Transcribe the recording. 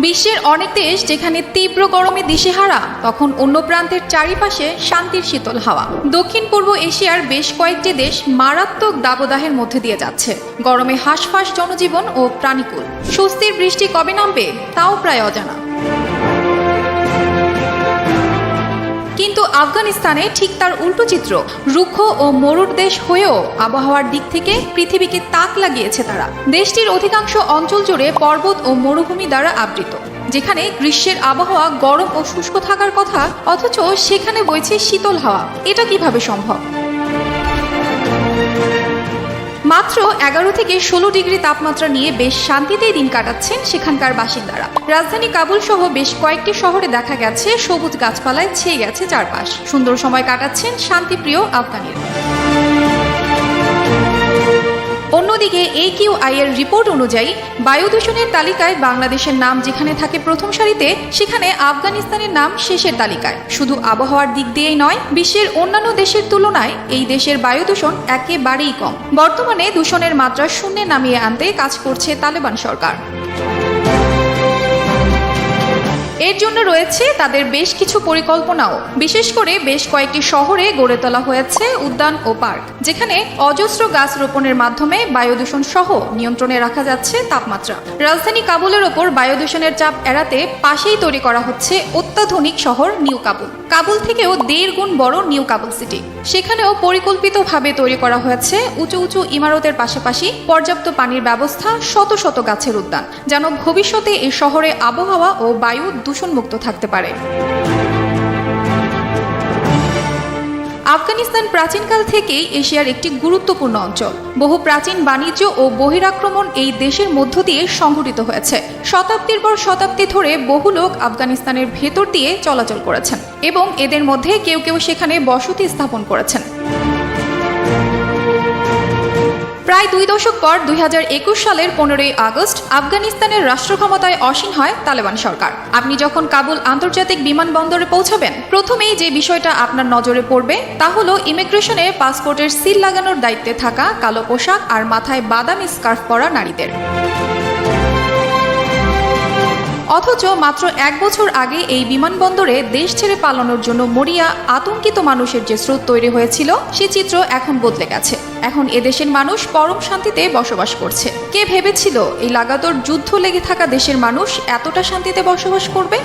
বিশ্বের অনেক দেশ যেখানে তীব্র গরমে দিশেহারা, তখন অন্য প্রান্তের চারিপাশে শান্তির শীতল হাওয়া। দক্ষিণ পূর্ব এশিয়ার বেশ কয়েকটি দেশ মারাত্মক দাবদাহের মধ্যে দিয়ে যাচ্ছে। গরমে হাঁসফাঁস জনজীবন ও প্রাণীকুল। স্বস্তির বৃষ্টি কবে নামবে তাও প্রায় অজানা। কিন্তু আফগানিস্তানে ঠিক তার উল্টো চিত্র। রুক্ষ ও মরুর দেশ হয়েও আবহাওয়ার দিক থেকে পৃথিবীকে তাক লাগিয়েছে তারা। দেশটির অধিকাংশ অঞ্চল জুড়ে পর্বত ও মরুভূমি দ্বারা আবৃত, যেখানে গ্রীষ্মের আবহাওয়া গরম ও শুষ্ক থাকার কথা, অথচ সেখানে বইছে শীতল হাওয়া। এটা কিভাবে সম্ভব? মাত্র 11 থেকে 16 ডিগ্রি তাপমাত্রা নিয়ে বেশ শান্তিতেই দিন কাটাচ্ছেন সেখানকার বাসিন্দারা। রাজধানী কাবুল সহ বেশ কয়েকটি শহরে দেখা গেছে সবুজ গাছপালায় ছেয়ে গেছে চারপাশ। সুন্দর সময় কাটাচ্ছেন শান্তিপ্রিয় আফগানিরা। অন্যদিকে AQI এর রিপোর্ট অনুযায়ী বায়ু দূষণের তালিকায় বাংলাদেশের নাম যেখানে থাকে প্রথম সারিতে, সেখানে আফগানিস্তানের নাম শেষের তালিকায়। শুধু আবহাওয়ার দিক দিয়েই নয়, বিশ্বের অন্যান্য দেশের তুলনায় এই দেশের বায়ু দূষণ একেবারেই কম। বর্তমানে দূষণের মাত্রা শূন্যে নামিয়ে আনতে কাজ করছে তালেবান সরকার। এর জন্য রয়েছে তাদের বেশ কিছু পরিকল্পনাও। বিশেষ করে বেশ কয়েকটি শহরে গড়ে তোলা হয়েছে উদ্যান ও পার্ক, যেখানে অজস্র গাছ রোপণের মাধ্যমে বায়ু দূষণ সহ নিয়ন্ত্রণে রাখা যাচ্ছে তাপমাত্রা। রাজধানী কাবুলের ওপর বায়ু দূষণের চাপ এড়াতে পাশেই তৈরি করা হচ্ছে অত্যাধুনিক শহর নিউ কাবুল। কাবুল থেকেও 1.5 গুণ বড় নিউ কাবুল সিটি। সেখানেও পরিকল্পিতভাবে তৈরি করা হয়েছে উঁচু উঁচু ইমারতের পাশাপাশি পর্যাপ্ত পানির ব্যবস্থা, শত শত গাছের উদ্যান, যেন ভবিষ্যতে এই শহরে আবহাওয়া ও বায়ু দূষণমুক্ত থাকতে পারে। আফগানিস্তান প্রাচীনকাল থেকেই এশিয়ার একটি গুরুত্বপূর্ণ অঞ্চল। বহু প্রাচীন বাণিজ্য ও বহিরাক্রমণ এই দেশের মধ্য দিয়ে সংঘটিত হয়েছে। শতাব্দীর পর শতাব্দী ধরে বহু লোক আফগানিস্তানের ভেতর দিয়ে চলাচল করেছেন এবং এদের মধ্যে কেউ কেউ সেখানে বসতি স্থাপন করেছেন। প্রায় 2 দশক পর 2021 সালের 15ই আগস্ট আফগানিস্তানের রাষ্ট্র ক্ষমতায় আসীন হয় তালেবান সরকার। আপনি যখন কাবুল আন্তর্জাতিক বিমানবন্দরে পৌঁছাবেন, প্রথমেই যে বিষয়টা আপনার নজরে পড়বে তা হলো ইমিগ্রেশনে পাসপোর্টের সিল লাগানোর দায়িত্বে থাকা কালো পোশাক আর মাথায় বাদামি স্কার্ফ পরা নারীদের। অথচ মাত্র 1 বছর আগে এই বিমানবন্দরে দেশ ছেড়ে পালানোর জন্য মরিয়া আতঙ্কিত মানুষের যে স্রোত তৈরি হয়েছিল, সে চিত্র এখন বদলে গেছে। এখন এদেশের মানুষ পরম শান্তিতে বসবাস করছে। কে ভেবেছিল এই লাগাতার যুদ্ধ লেগে থাকা দেশের মানুষ এতটা শান্তিতে বসবাস করবে?